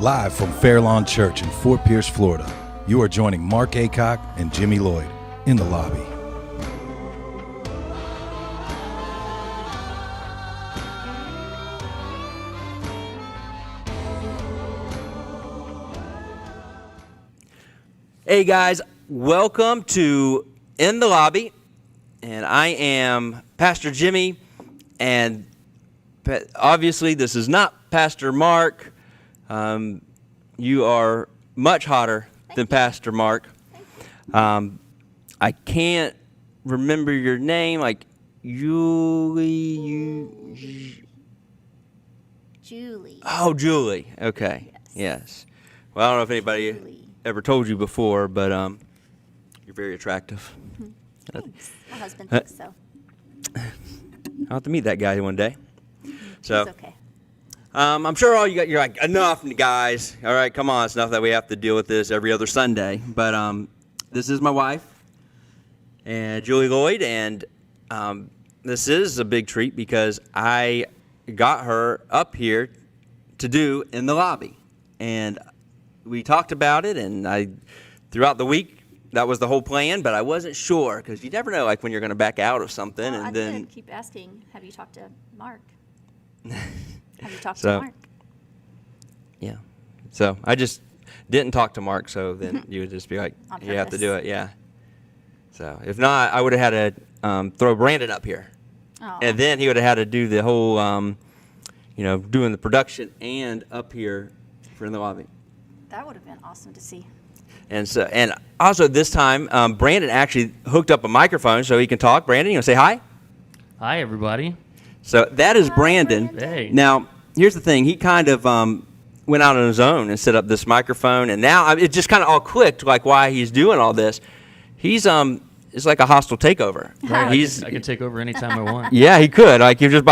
Live from Fairlawn Church in Fort Pierce, Florida, you are joining Mark Aycock and Julie Lloyd in the lobby. Hey guys, welcome to In the Lobby, and I am Pastor Jimmy, and obviously this is not Pastor Mark. You are much hotter than Pastor Mark. I can't remember your name, like Julie. Oh, Julie. Okay. Yes. Well, I don't know if anybody ever told you before, but you're very attractive. Thanks. My husband thinks so. I'll have to meet that guy one day. So, It's okay. I'm sure all you're like, enough, guys. All right, come on. It's enough that we have to deal with this every other Sunday. But this is my wife, and Julie Lloyd, and this is a big treat because I got her up here to do In the Lobby. And we talked about it, and throughout the week, that was the whole plan, but I wasn't sure because you never know, like when you're going to back out of something, Well, and then I keep asking, have you talked to Mark? Have you talked So- to Mark? yeah. So I just didn't talk to Mark, so then you would just be like, On you have to purpose. do it, yeah. So if not, I would have had to throw Brandon up here, Oh, and then he would have had to do the whole, doing the production and up here for In the Lobby. that would have been awesome to see. And also this time, Brandon actually hooked up a microphone so he can talk. Brandon, you want to say hi? Hi, everybody. So that is Hi, Brandon. Brandon. Hey. Now, here's the thing. He kind of went out on his own and set up this microphone, and now it just kind of all clicked, like why he's doing all this. He's it's like a hostile takeover. Right, He's I can take over anytime I want. yeah, he could. Like you just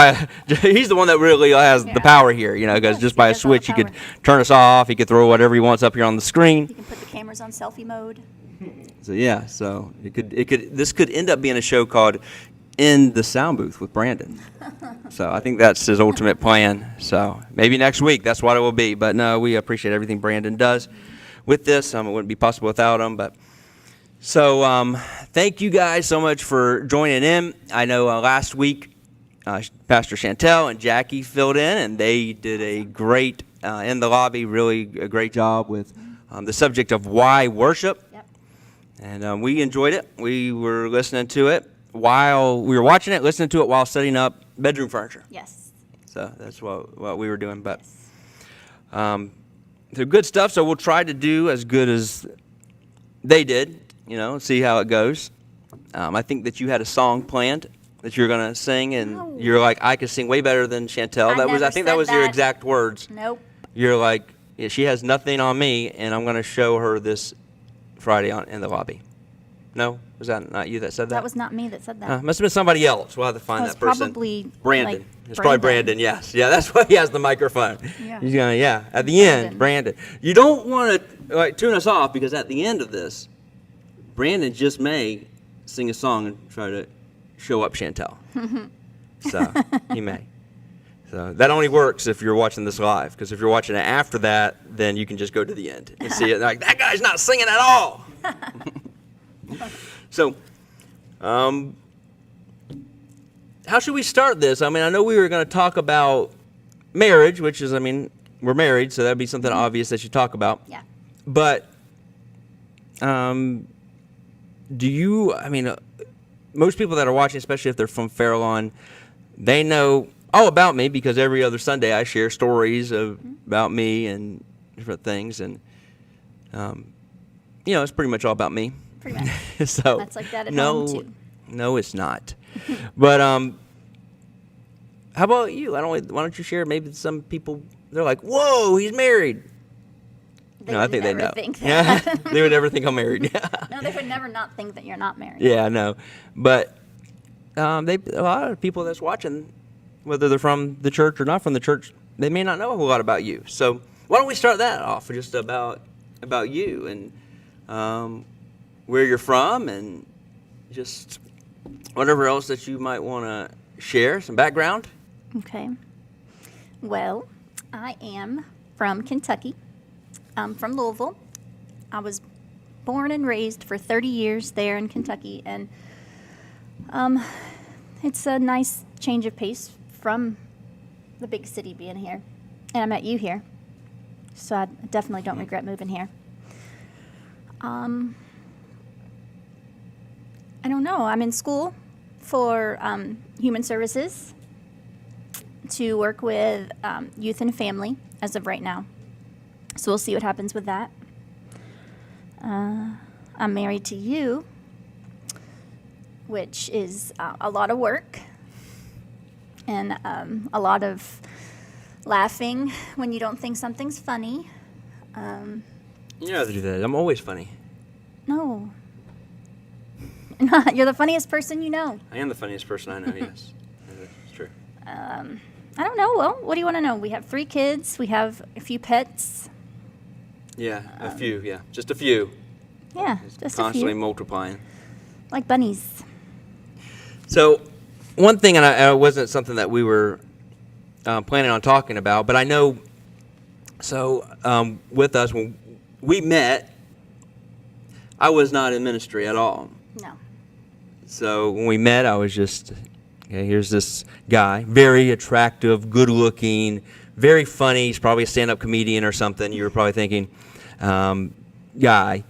he's the one that really has Yeah. the power here, because Yes, just he by a has all the switch he could power. turn us off. He could throw whatever he wants up here on the screen. You can put the cameras on selfie mode. So yeah, so this could end up being a show called In the Sound Booth with Brandon. So I think that's his ultimate plan. So maybe next week that's what it will be. But no, we appreciate everything Brandon does with this. It wouldn't be possible without him. But so thank you guys so much for joining in. I know last week Pastor Chantel and Jackie filled in, and they did a great In the Lobby, really a great job with the subject of why worship. Yep. And we enjoyed it. We were listening to it while we were watching it, listening to it while setting up bedroom furniture. Yes. So that's what we were doing. But Yes. so good stuff. So we'll try to do as good as they did, see how it goes. I think that you had a song planned that you're going to sing, and No. you're like, I could sing way better than Chantel. I never I think that said was your that. exact words. Nope. You're like, yeah, she has nothing on me, and I'm going to show her this Friday In the Lobby. No? Was that not you that said that? That was not me that said that. Must have been somebody else. We'll have to find It was that person. probably, Brandon. like, It's probably Brandon, yes. Yeah, that's why he has the microphone. Yeah. He's gonna, at the end, Brandon. You don't want to tune us off because at the end of this, Brandon just may sing a song and try to show up Chantel. So he may. So that only works if you're watching this live, because if you're watching it after that, then you can just go to the end and see it. Like, that guy's not singing at all. So, how should we start this? I mean, I know we were going to talk about marriage, which is, we're married, so that'd be something obvious that you talk about. Yeah. But, most people that are watching, especially if they're from Fairlawn, they know all about me because every other Sunday I share stories about me and different things, and it's pretty much all about me. Pretty much. So That's like that at no, home, too. No, it's not. But how about you? Why don't you share? Maybe some people, they're like, "Whoa, he's married." They No, I would think they never know. think Yeah, that. they would never think I'm married. No, they would never not think that you're not married. Yeah, I know. But a lot of people that's watching, whether they're from the church or not from the church, they may not know a whole lot about you. So why don't we start that off just about you and where you're from and just whatever else that you might want to share, some background. Okay. Well, I am from Kentucky, from Louisville. I was born and raised for 30 years there in Kentucky, and it's a nice change of pace from the big city being here. And I met you here, so I definitely don't regret moving here. I don't know. I'm in school for human services to work with youth and family as of right now. So we'll see what happens with that. I'm married to you, which is a lot of work and a lot of laughing when you don't think something's funny. You don't have to do that. I'm always funny. No. You're the funniest person you know. I am the funniest person I know, yes. It's true. I don't know. Well, what do you want to know? We have 3 kids. We have a few pets. Yeah, a few, yeah. Just a few. Yeah, just Constantly a few. multiplying. Like bunnies. So, one thing, and it wasn't something that we were planning on talking about, but I know, with us, when we met, I was not in ministry at all. No. So, when we met, I was just, okay, here's this guy, very attractive, good-looking, very funny. He's probably a stand-up comedian or something. You were probably thinking, guy.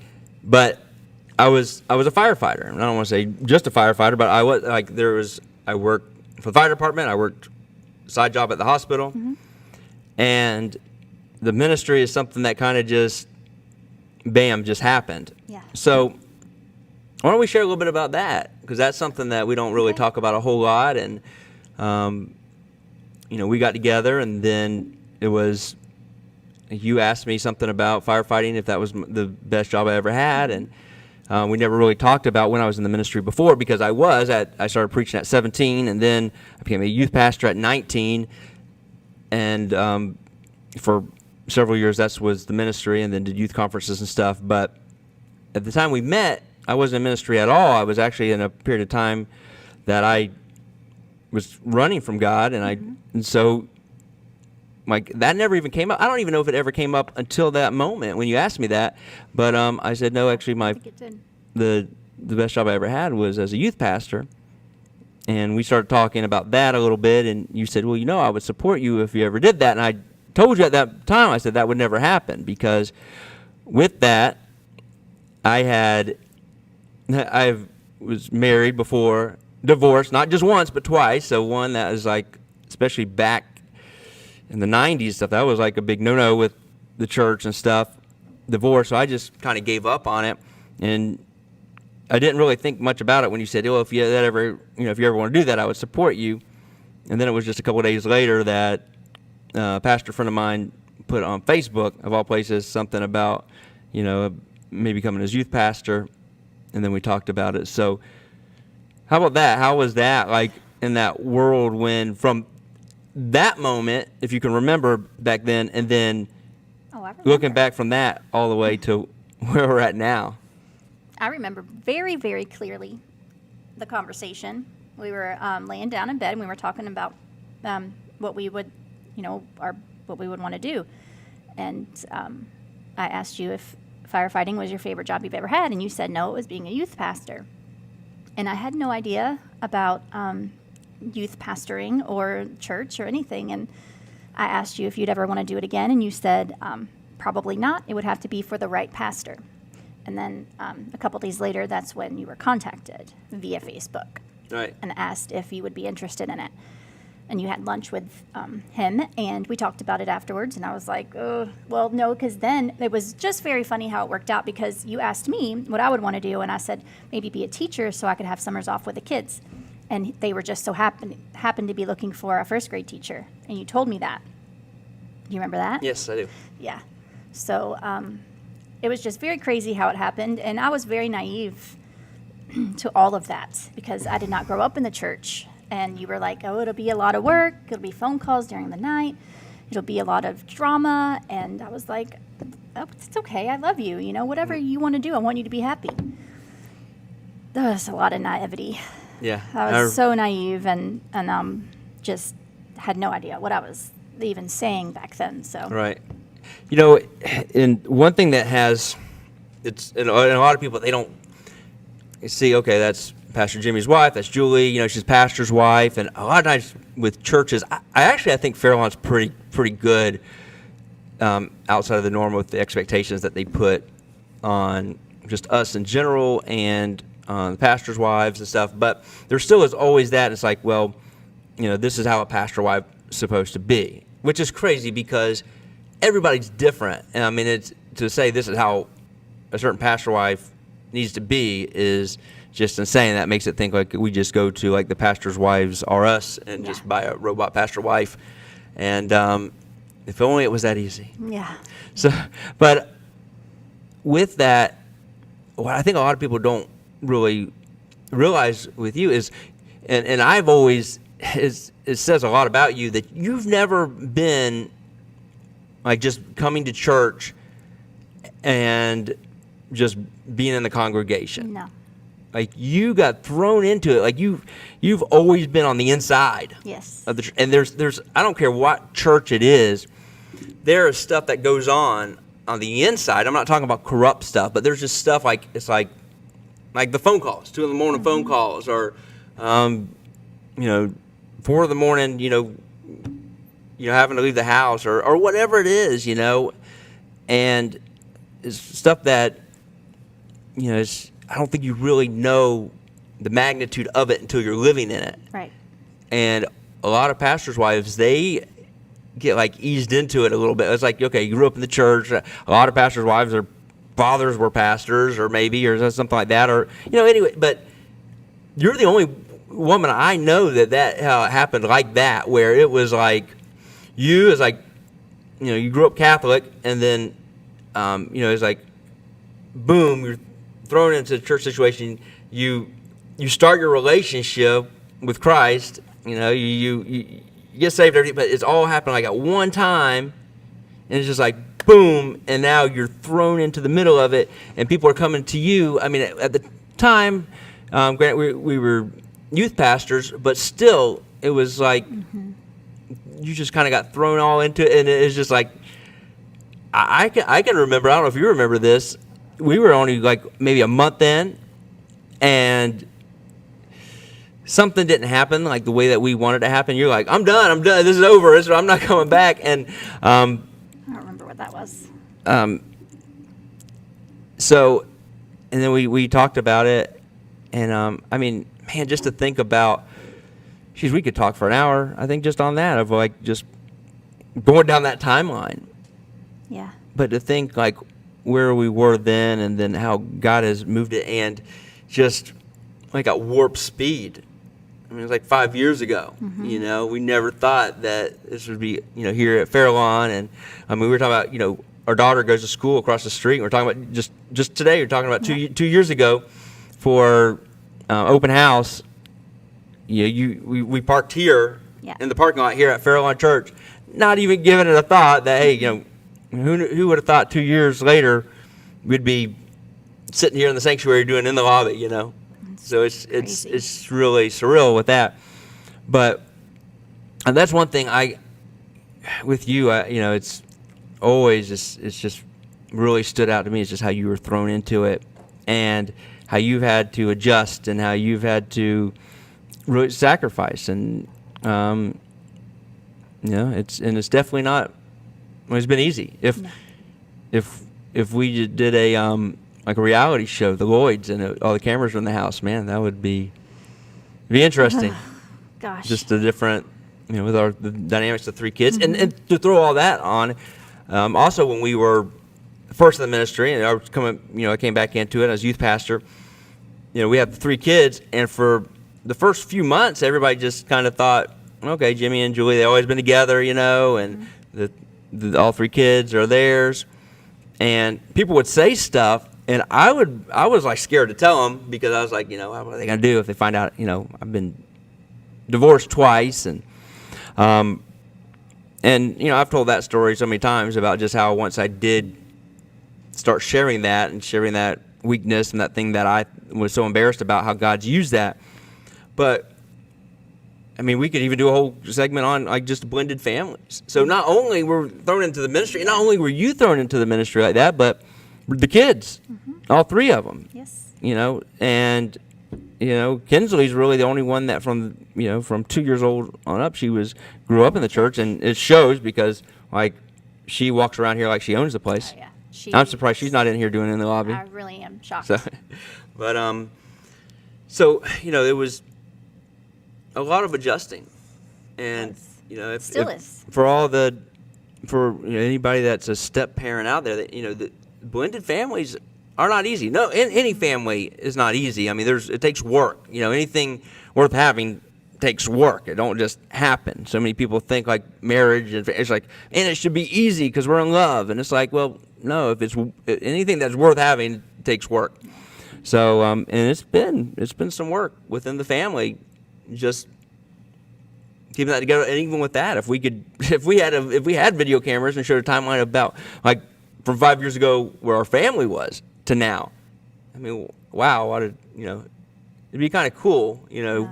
But I was a firefighter. And I don't want to say just a firefighter, but I was I worked for the fire department. I worked side job at the hospital. Mm-hmm. And the ministry is something that kind of just, bam, just happened. Yeah. So why don't we share a little bit about that? Because that's something that we don't really talk about a whole lot. And, we got together, and then it was, you asked me something about firefighting, if that was the best job I ever had. And we never really talked about when I was in the ministry before, because I started preaching at 17, and then I became a youth pastor at 19. And for several years, that was the ministry, and then did youth conferences and stuff. But at the time we met, I wasn't in ministry at all. I was actually in a period of time that I was running from God, and so that never even came up. I don't even know if it ever came up until that moment when you asked me that. But I said, no, actually, I think it did. the best job I ever had was as a youth pastor. And we started talking about that a little bit, and you said, well, I would support you if you ever did that. And I told you at that time, I said that would never happen, because with that, I was married before, divorced, not just once, but twice. So one that was like, especially back in the 90s stuff, that was like a big no-no with the church and stuff, divorce. So I just kind of gave up on it, and I didn't really think much about it when you said, if you ever want to do that, I would support you. And then it was just a couple of days later that a pastor friend of mine put on Facebook, of all places, something about, me becoming his youth pastor, and then we talked about it. So how about that? How was that, like, in that whirlwind from that moment, if you can remember back then, and then looking back from that all the way to where we're at now? I remember very, very clearly the conversation. We were laying down in bed, and we were talking about what we would, what we would want to do. And I asked you if firefighting was your favorite job you've ever had, and you said no, it was being a youth pastor. And I had no idea about youth pastoring or church or anything. And I asked you if you'd ever want to do it again, and you said probably not. It would have to be for the right pastor. And then a couple days later, that's when you were contacted via Facebook, right, and asked if you would be interested in it. And you had lunch with him, and we talked about it afterwards. And I was like, well, no, because then it was just very funny how it worked out, because you asked me what I would want to do, and I said maybe be a teacher so I could have summers off with the kids. And they were just so happened to be looking for a first grade teacher, and you told me that. Do you remember that? Yes, I do. Yeah. So it was just very crazy how it happened, and I was very naive to all of that, because I did not grow up in the church. And you were like, it'll be a lot of work, it'll be phone calls during the night, it'll be a lot of drama. And I was like, it's okay, I love you, whatever you want to do, I want you to be happy. There was a lot of naivety. Yeah. I was so naive, and just had no idea what I was even saying back then. So right. and one thing that and a lot of people, they don't see, okay, that's Pastor Jimmy's wife, that's Julie, she's pastor's wife, and a lot of times with churches, I think Fairlawn's pretty good outside of the norm with the expectations that they put on just us in general and the pastor's wives and stuff, but there still is always that. It's like, well, this is how a pastor wife is supposed to be, which is crazy because everybody's different. And I mean, it's to say this is how a certain pastor wife needs to be is just insane. That makes it think like we just go to like the pastor's wives are us and just buy a robot pastor wife. And if only it was that easy. Yeah. So, but with that, what I think a lot of people don't really realize with you is, and I've always, it says a lot about you that you've never been like just coming to church and just being in the congregation. No. Like you got thrown into it. Like you've always been on the inside. Yes. Of the, and there's I don't care what church it is, there is stuff that goes on the inside. I'm not talking about corrupt stuff, but there's just stuff like it's like the phone calls, 2 a.m. phone calls, or 4 a.m. Having to leave the house or whatever it is, and it's stuff that I don't think you really know the magnitude of it until you're living in it. Right. And a lot of pastors' wives, they get like eased into it a little bit. It's like, okay, you grew up in the church. A lot of pastors' wives, their fathers were pastors, or something like that, or anyway. But you're the only woman I know that happened like that, where it was like you grew up Catholic, and then it's like boom, you're thrown into a church situation. You start your relationship with Christ. You get saved, everything, but it's all happened like at one time, and it's just like boom, and now you're thrown into the middle of it, and people are coming to you. I mean, at the time, granted, we were youth pastors, but still, it was like you just kind of got thrown all into it, and it's just like I can remember. I don't know if you remember this. We were only like maybe a month in, and something didn't happen like the way that we wanted to happen. You're like, I'm done. This is over. I'm not coming back. And I don't remember what that was. So, and then we talked about it, and I mean, man, just to think about, we could talk for an hour. I think just on that of like just going down that timeline. Yeah. But to think like where we were then, and then how God has moved it, and just like at warp speed. I mean, it was like 5 years ago. We never thought that this would be, here at Fairlawn. And I mean, we were talking about, our daughter goes to school across the street. And we're talking about just today. We're talking about 2 years ago for open house. We parked here in the parking lot here at Fairlawn Church, not even giving it a thought that hey, who would have thought 2 years later we'd be sitting here in the sanctuary doing in the lobby, So it's really surreal with that. But and that's one thing with you, it's always it's just really stood out to me. It's just how you were thrown into it, and how you've had to adjust, and how you've had to really sacrifice, and it's definitely not. It's been easy. If we did a like a reality show, the Lloyds, and all the cameras were in the house, man, that would be interesting. Gosh. Just a different, with the dynamics of 3 kids, and to throw all that on. Also, when we were first in the ministry, and I came back into it as youth pastor. We had the 3 kids, and for the first few months, everybody just kind of thought, okay, Jimmy and Julie, they've always been together, and all 3 kids are theirs. And people would say stuff, and I was like scared to tell them, because I was like, what are they gonna do if they find out, I've been divorced twice, and I've told that story so many times about just how once I did start sharing that weakness and that thing that I was so embarrassed about, how God's used that. But I mean, we could even do a whole segment on like just blended families. So not only were thrown into the ministry, not only were you thrown into the ministry like that, but the kids, all three of them. Yes. And Kinsley's really the only one that from 2 years old on up, grew up in the church, and it shows because like she walks around here like she owns the place. Oh, yeah. I'm surprised she's not in here doing it in the lobby. I really am shocked. So, but it was a lot of adjusting, and Still is. for anybody that's a step parent out there, that the blended families are not easy. No, any family is not easy. I mean, it takes work. Anything worth having takes work. It don't just happen. So many people think like marriage, and it's like, and it should be easy because we're in love, and it's like, well, no. If it's anything that's worth having, it takes work. So and it's been some work within the family, just keeping that together. And even with that, if we had video cameras and showed a timeline about like from 5 years ago where our family was to now, I mean, wow, it'd be kind of cool,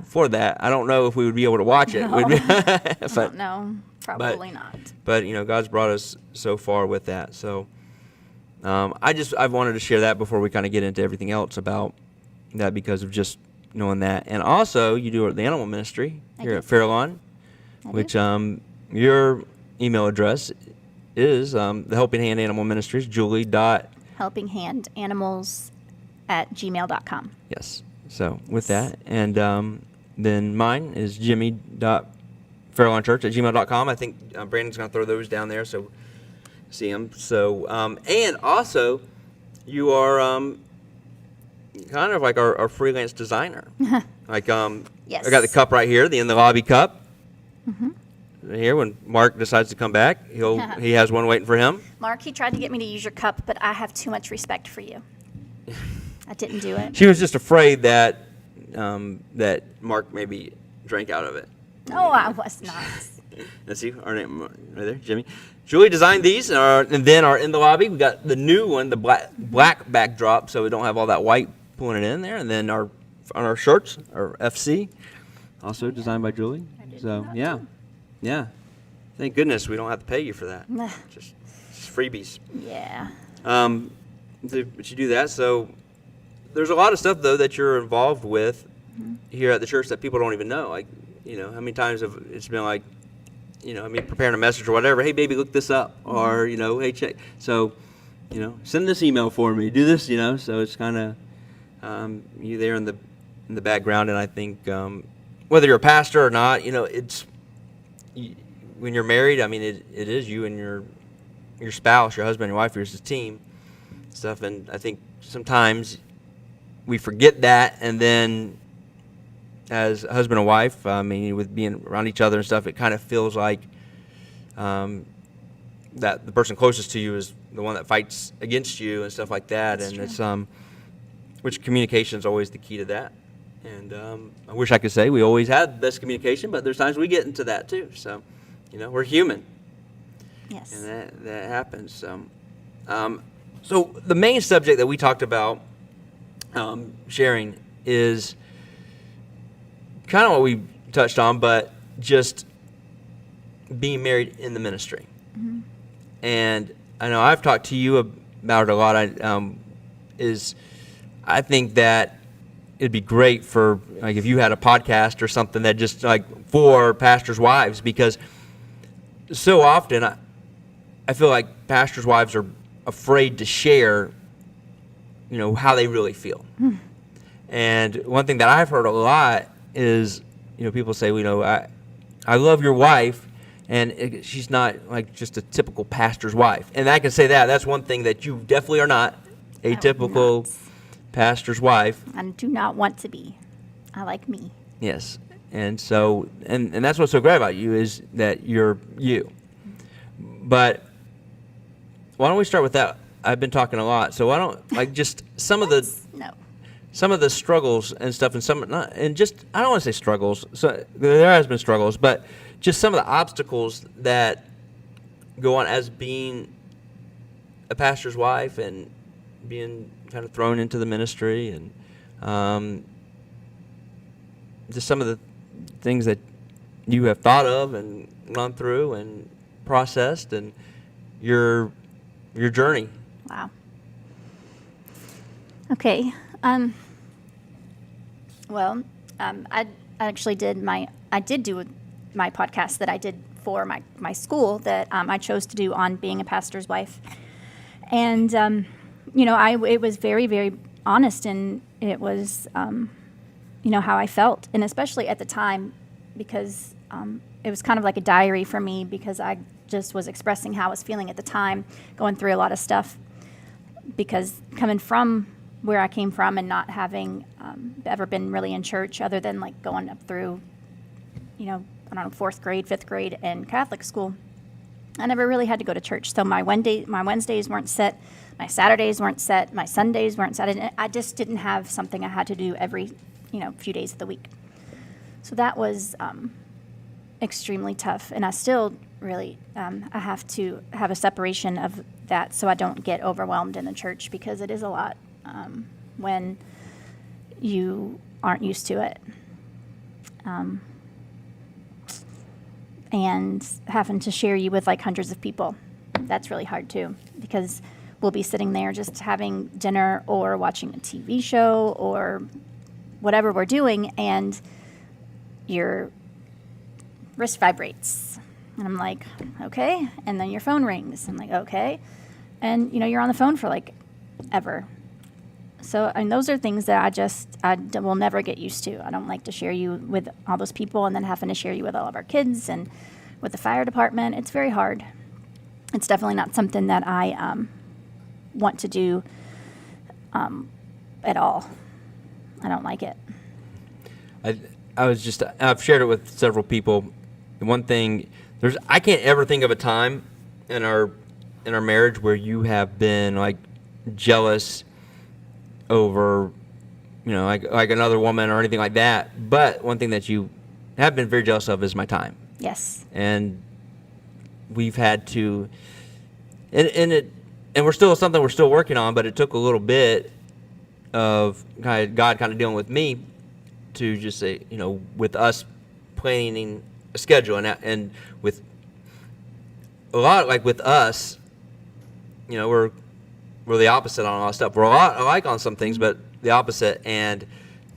for that. I don't know if we would be able to watch it. No. I don't know. Probably not. But God's brought us so far with that. So I wanted to share that before we kind of get into everything else about that, because of just knowing that. And also, you do the animal ministry here at Fairlawn, which your email address is the Helping Hand Animal Ministries, Julie. helpinghandanimals@gmail.com. Yes. So with that, and then mine is jimmy.fairlawnchurch@gmail.com. I think Brandon's going to throw those down there, so see them. So and also, you are kind of like our freelance designer. Like Yes. I got the cup right here, the In the Lobby cup. Here, when Mark decides to come back, he has one waiting for him. Mark, he tried to get me to use your cup, but I have too much respect for you. I didn't do it. She was just afraid that that Mark maybe drank out of it. No, I was not. Let's see, our name right there, Jimmy. Julie designed these, and then our In the Lobby. We got the new one, the black backdrop, so we don't have all that white pulling it in there. And then on our shirts, our FC, also designed by Julie. So yeah. Thank goodness we don't have to pay you for that. just freebies. Yeah. But you do that. So there's a lot of stuff though that you're involved with here at the church that people don't even know. Like, how many times have it's been like, preparing a message or whatever. Hey, baby, look this up, or hey, check. So, send this email for me. Do this, So it's kind of you there in the background, and I think whether you're a pastor or not, it's when you're married. I mean, it is you and your spouse, your husband, your wife, your team stuff, and I think sometimes we forget that, and then as a husband and wife, I mean, with being around each other and stuff, it kind of feels like that the person closest to you is the one that fights against you and stuff like that. That's and true. It's which communication is always the key to that. And I wish I could say we always had the best communication, but there's times we get into that too. So, we're human. Yes. And that happens. So the main subject that we talked about sharing is kind of what we touched on, but just being married in the ministry. And I know I've talked to you about it a lot. I think that it'd be great for like if you had a podcast or something that just like for pastors' wives, because so often I feel like pastors' wives are afraid to share, how they really feel. And one thing that I've heard a lot is, people say, I love your wife, and she's not like just a typical pastor's wife. And I can say that's one thing that you definitely are not a typical pastor's wife. I do not want to be. I like me. Yes. And so, and that's what's so great about you is that you're you. But why don't we start with that? I've been talking a lot, so why don't like just some of the struggles and stuff, and I don't want to say struggles. So there has been struggles, but just some of the obstacles that go on as being a pastor's wife and being kind of thrown into the ministry, and just some of the things that you have thought of and gone through and processed, and your journey. Wow. Okay. Well, I actually did do my podcast that I did for my school that I chose to do on being a pastor's wife. And, it was very, very honest, and it was, how I felt. And especially at the time, because it was kind of like a diary for me, because I just was expressing how I was feeling at the time, going through a lot of stuff. Because coming from where I came from and not having ever been really in church other than like going up through, fourth grade, fifth grade and Catholic school, I never really had to go to church. So my Wednesdays weren't set, my Saturdays weren't set, my Sundays weren't set. I just didn't have something I had to do every, few days of the week. So that was extremely tough. And I still really, I have to have a separation of that so I don't get overwhelmed in the church, because it is a lot when you aren't used to it. And having to share you with like hundreds of people, that's really hard too, because we'll be sitting there just having dinner or watching a TV show or whatever we're doing, and your wrist vibrates. And I'm like, okay. And then your phone rings. I'm like, okay. And, you're on the phone for like ever. So, and those are things that I will never get used to. I don't like to share you with all those people and then having to share you with all of our kids and with the fire department. It's very hard. It's definitely not something that I want to do at all. I don't like it. I've shared it with several people. The one thing, I can't ever think of a time in our marriage where you have been like jealous over, like another woman or anything like that. But one thing that you have been very jealous of is my time. Yes. And we've had to, and we're still working on, but it took a little bit of God kind of dealing with me to just say, with us planning a schedule and with a lot, like with us, we're the opposite on a lot of stuff. We're a lot alike on some things, but the opposite. And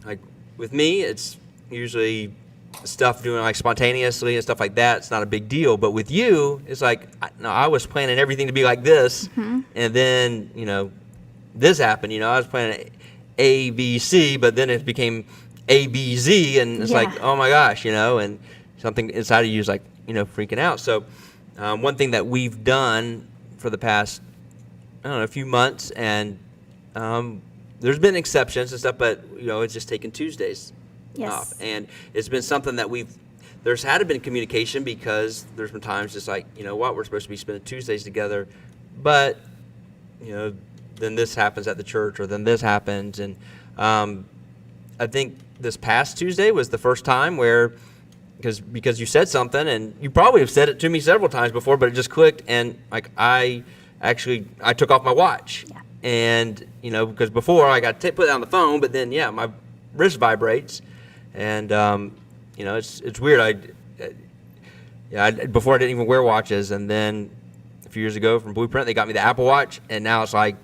like with me, it's usually stuff doing like spontaneously and stuff like that. It's not a big deal. But with you, it's like, I was planning everything to be like this. Mm-hmm. And then, this happened. I was planning A, B, C, but then it became A, B, Z. And it's like, oh my gosh, and something inside of you is like, freaking out. So one thing that we've done for the past, a few months, and there's been exceptions and stuff, but it's just taken Tuesdays off, and it's been something that there's had to been communication, because there's been times just like, we're supposed to be spending Tuesdays together, but then this happens at the church, or then this happens, and I think this past Tuesday was the first time where, because you said something, and you probably have said it to me several times before, but it just clicked, and like I took off my watch. Yeah. And, because before I got put it on the phone, but then, my wrist vibrates. And, it's weird. Before I didn't even wear watches. And then a few years ago from Blueprint, they got me the Apple Watch. And now it's like,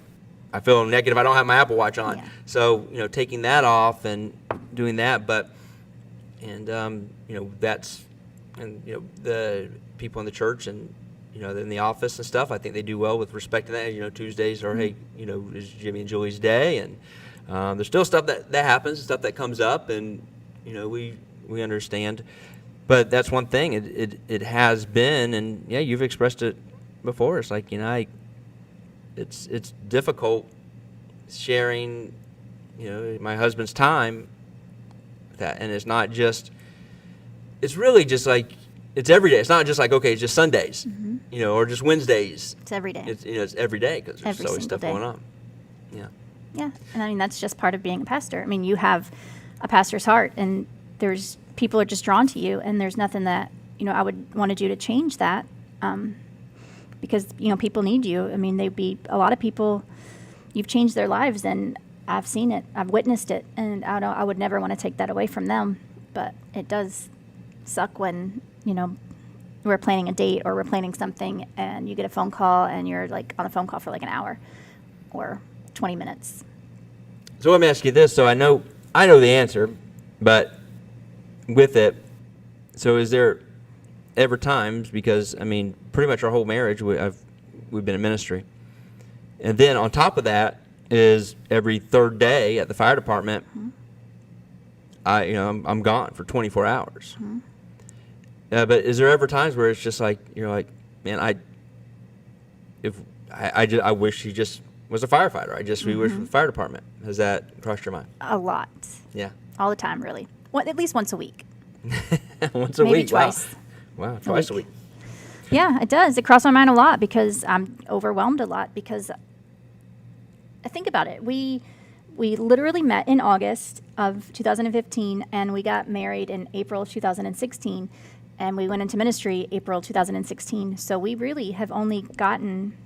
I feel naked if I don't have my Apple Watch on. Yeah. So, taking that off and doing that. That's, the people in the church and, in the office and stuff, I think they do well with respect to that. Tuesdays are, hey, is Jimmy and Julie's day, and there's still stuff that happens, stuff that comes up, and we understand. But that's one thing. It has been, and you've expressed it before. It's like it's difficult sharing, my husband's time. And it's not just. It's really just like. It's every day. It's not just like, okay, it's just Sundays, or just Wednesdays. It's every day. It's every day, because there's always stuff going on. Yeah. Yeah, and that's just part of being a pastor. You have a pastor's heart, and people are just drawn to you, and there's nothing that, I would want to do to change that, because, people need you. They'd be a lot of people, you've changed their lives, and I've seen it. I've witnessed it, and I would never want to take that away from them, but it does suck when, we're planning a date or we're planning something and you get a phone call and you're like on a phone call for like an hour or 20 minutes. So let me ask you this. So I know the answer, but with it, so is there ever times, because I mean, pretty much our whole marriage, we've been in ministry, and then on top of that is every third day at the fire department, I'm gone for 24 hours. But is there ever times where it's just like you're like, man, I wish he just was a firefighter. We wish for the fire department. Has that crossed your mind? A lot. Yeah. All the time, really. At least once a week. Once a Maybe week. Twice. Wow, twice a week. Yeah, it does. It crossed my mind a lot because I'm overwhelmed a lot because I think about it. We literally met in August of 2015 and we got married in April of 2016 and we went into ministry April 2016. So we really have only gotten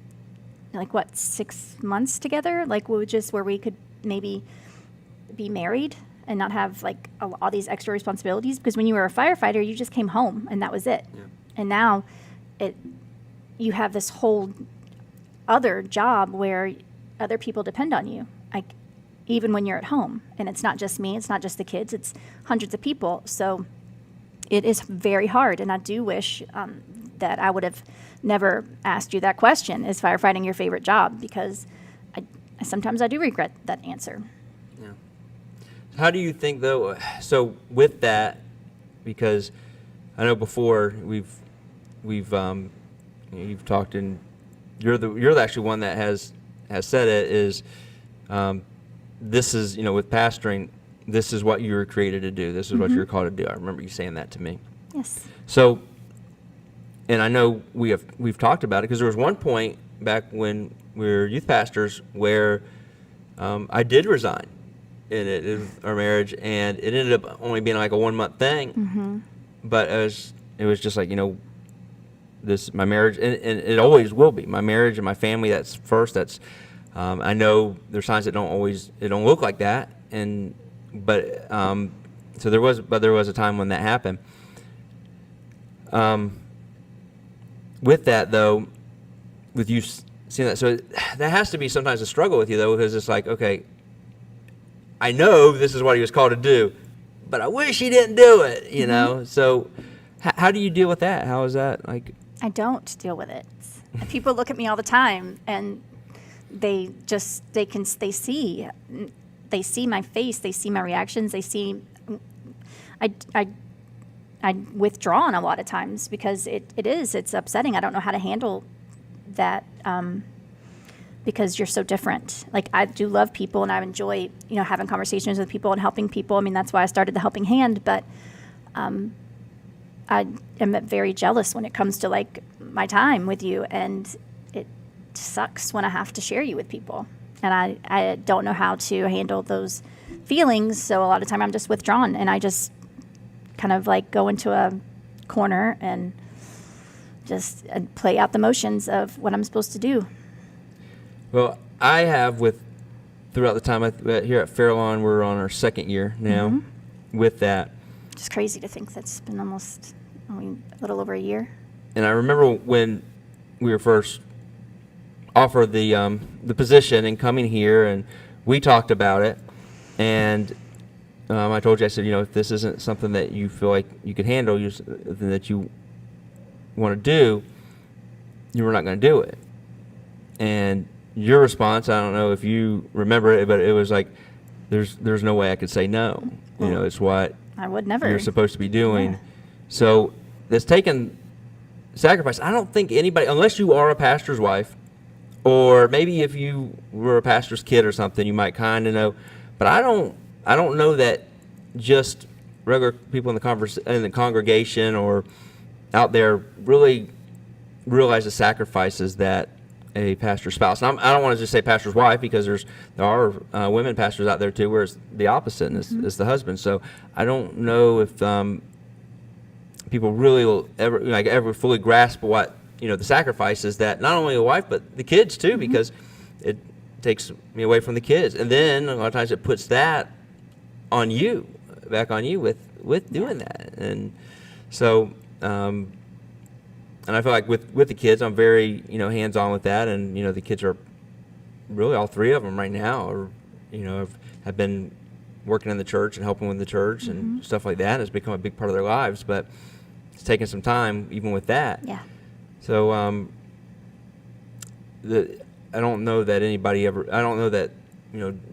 6 months together? Where we could maybe be married and not have all these extra responsibilities, because when you were a firefighter, you just came home and that was it. Yeah. And now you have this whole other job where other people depend on you, even when you're at home. And it's not just me, it's not just the kids, it's hundreds of people. So it is very hard. And I do wish that I would have never asked you that question, is firefighting your favorite job? Because sometimes I do regret that answer. Yeah. How do you think, though, so with that, because I know before you've talked, and you're actually one that has said it, is this is, with pastoring, this is what you were created to do. This is what you're called to do. I remember you saying that to me. Yes. So, and I know we've talked about it, because there was one point back when we were youth pastors where I did resign in our marriage, and it ended up only being like a 1 month thing. But it was just like, this, my marriage, and it always will be my marriage and my family. That's first. That's I know there's times it don't look like that, but there was a time when that happened. With that, though, with you seeing that, so that has to be sometimes a struggle with you, though, because it's like, okay, I know this is what he was called to do, but I wish he didn't do it, So how do you deal with that? How is that like? I don't deal with it. People look at me all the time, and they see my face, they see my reactions, they see I withdraw a lot of times because it's upsetting. I don't know how to handle that because you're so different. I do love people and I enjoy, having conversations with people and helping people. I mean, that's why I started the Helping Hand, but I am very jealous when it comes to my time with you, and it sucks when I have to share you with people. And I don't know how to handle those feelings, so a lot of time I'm just withdrawn and I just kind of go into a corner and just play out the motions of what I'm supposed to do. Well, I have throughout the time here at Fairlawn, we're on our second year now with that. It's crazy to think that's been almost a little over a year. And I remember when we were first offered the position and coming here, and we talked about it, and I told you, I said, if this isn't something that you feel like you could handle, that you want to do, you were not going to do it. And your response, I don't know if you remember it, but it was like, there's no way I could say no. It's what I would never. You're supposed to be doing. Yeah. So that's taken sacrifice. I don't think anybody, unless you are a pastor's wife, or maybe if you were a pastor's kid or something, you might kind of know. But I don't know that just regular people in the congregation or out there really realize the sacrifices that a pastor's spouse. And I don't want to just say pastor's wife, because there are women pastors out there too, where it's the opposite, and it's the husband. So I don't know if people really will ever fully grasp what the sacrifices that not only the wife but the kids too, because it takes me away from the kids, and then a lot of times it puts that on you, back on you with doing that. And So, and I feel like with the kids, I'm very, hands-on with that. And, the kids are really, all three of them right now are, have been working in the church and helping with the church and stuff like that. Has become a big part of their lives, but it's taken some time even with that. Yeah. So, I don't know that anybody ever, I don't know that,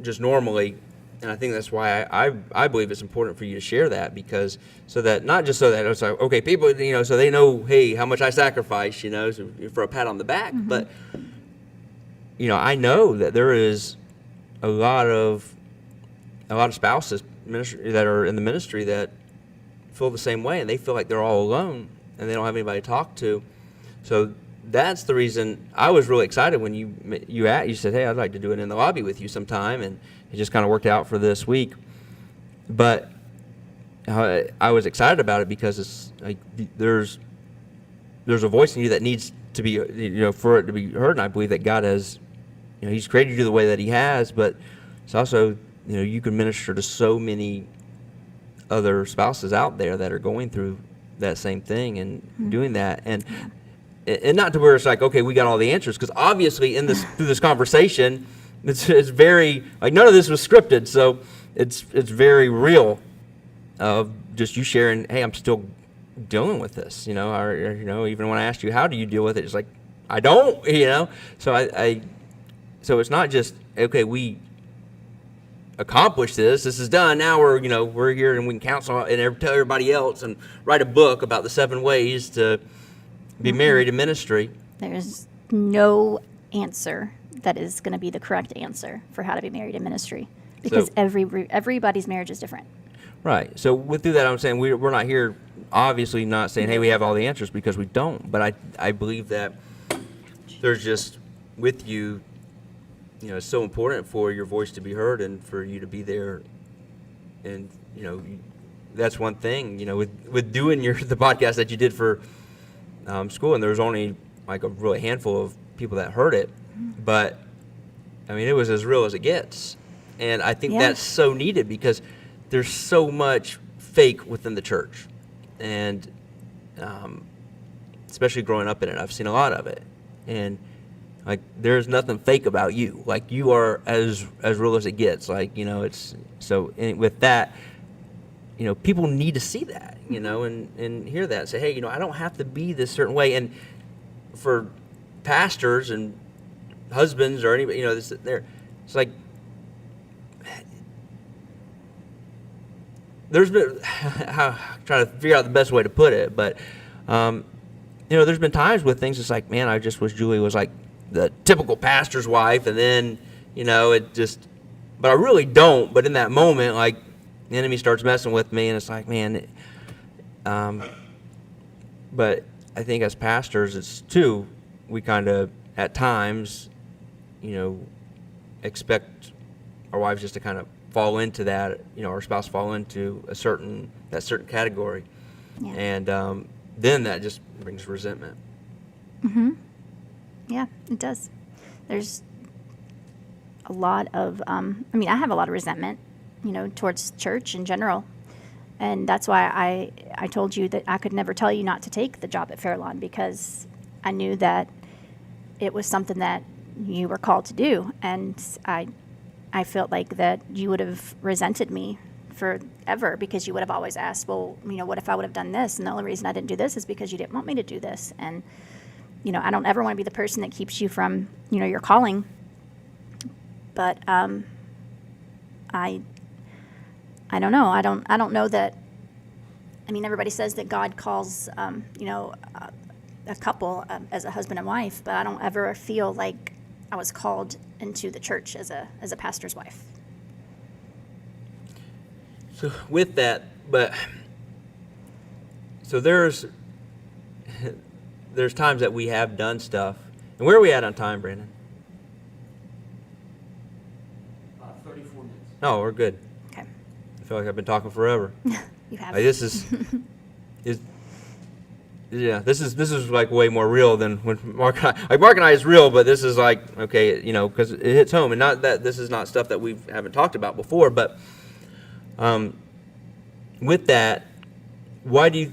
just normally, and I think that's why I believe it's important for you to share that, because not just so that it's like, okay, people, so they know, hey, how much I sacrifice, so for a pat on the back, but, I know that there is a lot of spouses that are in the ministry that feel the same way, and they feel like they're all alone and they don't have anybody to talk to. So that's the reason I was really excited when you said, hey, I'd like to do it in the lobby with you sometime, and it just kind of worked out for this week. But I was excited about it because it's like there's a voice in you that needs to be, for it to be heard, and I believe that God has, He's created you the way that He has, but it's also, you can minister to so many other spouses out there that are going through that same thing and doing that, and not to where it's like, okay, we got all the answers, because obviously through this conversation, it's very, like, none of this was scripted, so it's very real of just you sharing, hey, I'm still dealing with this, or even when I asked you, how do you deal with it, it's like, I don't, so so it's not just, okay, we accomplished this is done, now we're here and we can counsel and tell everybody else and write a book about the 7 ways to be married in ministry. There's no answer that is going to be the correct answer for how to be married in ministry, because everybody's marriage is different. Right. So through that, I'm saying we're not here, obviously not saying, hey, we have all the answers, because we don't. But I believe that there's just, with you, it's so important for your voice to be heard and for you to be there. And, that's one thing, with doing the podcast that you did for school, and there was only like a really handful of people that heard it, but I mean, it was as real as it gets. And I think that's so needed, because there's so much fake within the church, and especially growing up in it, I've seen a lot of it, and like, there's nothing fake about you. Like, you are as real as it gets. Like, it's so, and with that, people need to see that, and hear that. Say, hey, I don't have to be this certain way. And for pastors and husbands or anybody, it's like, there's been, trying to figure out the best way to put it, but, there's been times with things, it's like, man, I just wish Julie was like the typical pastor's wife, and then, it just, but I really don't. But in that moment, like, the enemy starts messing with me, and it's like, man, but I think as pastors, it's too, we kind of, at times, expect our wives just to kind of fall into that, our spouse fall into that certain category. Yeah. And then that just brings resentment. Yeah, it does. There's a lot of, I have a lot of resentment, towards church in general. And that's why I told you that I could never tell you not to take the job at Fairlawn, because I knew that it was something that you were called to do. And I felt like that you would have resented me forever, because you would have always asked, well, what if I would have done this? And the only reason I didn't do this is because you didn't want me to do this. And I don't ever want to be the person that keeps you from, your calling. But I don't know. I don't know that. Everybody says that God calls, a couple as a husband and wife, but I don't ever feel like I was called into the church as a pastor's wife. So with that, so there's times that we have done stuff. And where are we at on time, Brandon? 34 minutes. No, we're good. Okay. I feel like I've been talking forever. You have. Like, this is like way more real than when Mark and I is real, but this is like, okay, because it hits home, and not that this is not stuff that we haven't talked about before, but with that, why do you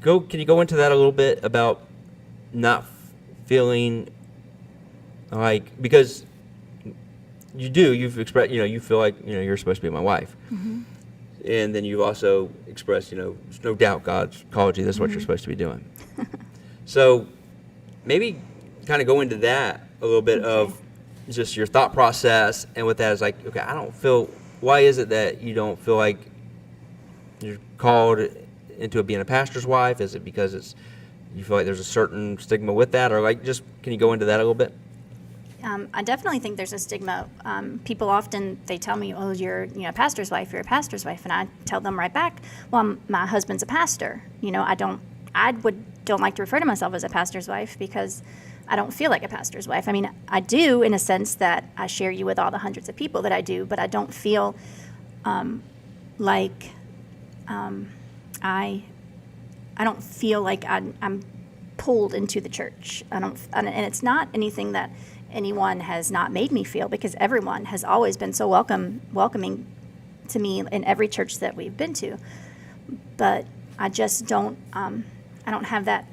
can you go into that a little bit about not feeling like, because you've expressed, you feel like, you're supposed to be my wife. Mm-hmm. And then you've also expressed, there's no doubt God's called you. This is what you're supposed to be doing. So maybe kind of go into that a little bit of just your thought process, and with that is like, okay, why is it that you don't feel like you're called into being a pastor's wife? Is it because you feel like there's a certain stigma with that, or like, just can you go into that a little bit? I definitely think there's a stigma. People often, they tell me, oh, you're a pastor's wife, you're a pastor's wife. And I tell them right back, well, my husband's a pastor. I don't like to refer to myself as a pastor's wife because I don't feel like a pastor's wife. I mean, I do in a sense that I share you with all the hundreds of people that I do, but I don't feel like I don't feel like I'm pulled into the church. And it's not anything that anyone has not made me feel, because everyone has always been so welcoming to me in every church that we've been to. But I just don't I don't have that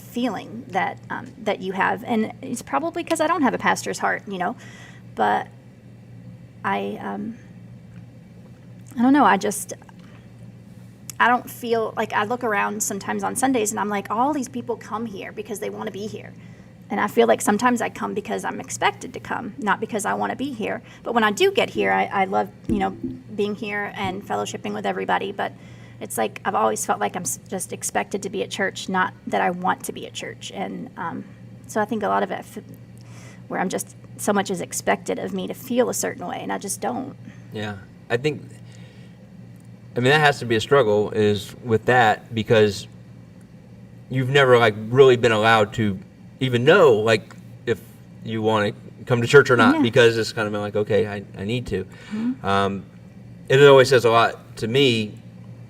feeling that that you have, and it's probably because I don't have a pastor's heart, But I don't know. I don't feel like, I look around sometimes on Sundays and I'm like, all these people come here because they want to be here. And I feel like sometimes I come because I'm expected to come, not because I want to be here. But when I do get here, I love, being here and fellowshipping with everybody. But it's like I've always felt like I'm just expected to be at church, not that I want to be at church. And so I think a lot of it, where I'm just, so much is expected of me to feel a certain way, and I just don't. Yeah, I mean, that has to be a struggle, is with that, because you've never really been allowed to even know if you want to come to church or not, because it's kind of been like, okay, I need to. Mm-hmm. It always says a lot to me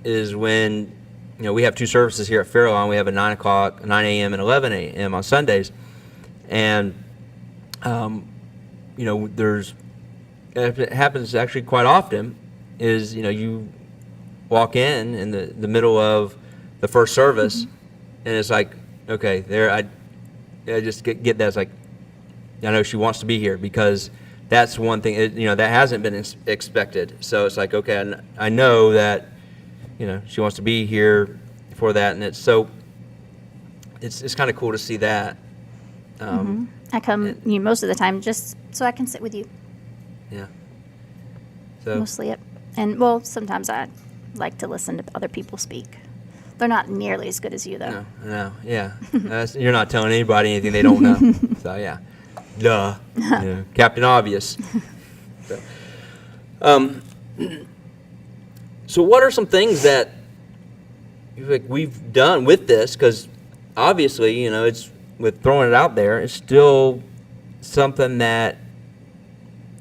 is when, we have two services here at Fairlawn. We have a 9 a.m. and 11 a.m. on Sundays. And, it happens actually quite often is, you walk in the middle of the first service, mm-hmm. and it's like, okay, I just get that. It's like, I know she wants to be here, because that's one thing, that hasn't been expected. So it's like, okay, I know that, she wants to be here for that. And it's kind of cool to see that. Mm-hmm. I come most of the time just so I can sit with you. Yeah. So mostly it. And, sometimes I like to listen to other people speak. They're not nearly as good as you, though. No, yeah. You're not telling anybody anything they don't know. So, yeah. Duh. Captain Obvious. So what are some things that we've done with this? Because obviously, it's, with throwing it out there, it's still something that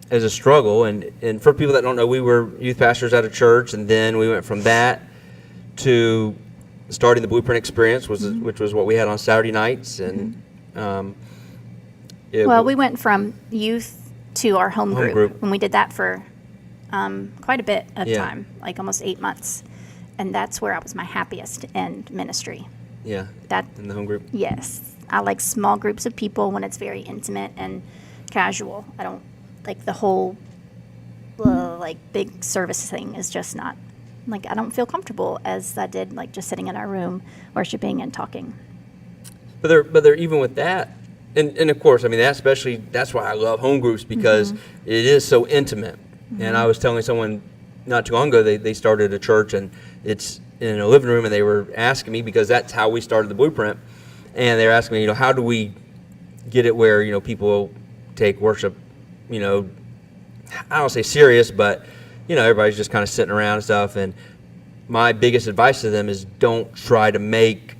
is a struggle. And for people that don't know, we were youth pastors at a church, and then we went from that to starting the Blueprint Experience, which was what we had on Saturday nights. And we went from youth to our home group, and we did that for quite a bit of time, like almost 8 months. And that's where I was my happiest in ministry. Yeah, in the home group? Yes. I like small groups of people when it's very intimate and casual. I don't like the whole big service thing is just not, I don't feel comfortable as I did just sitting in our room worshiping and talking. But they're even with that, and of course, that's why I love home groups, because mm-hmm. it is so intimate. Mm-hmm. And I was telling someone not too long ago, they started a church, and it's in a living room, and they were asking me, because that's how we started the Blueprint, and they were asking me, how do we get it where, people take worship, I don't say serious, but, everybody's just kind of sitting around and stuff. And my biggest advice to them is, don't try to make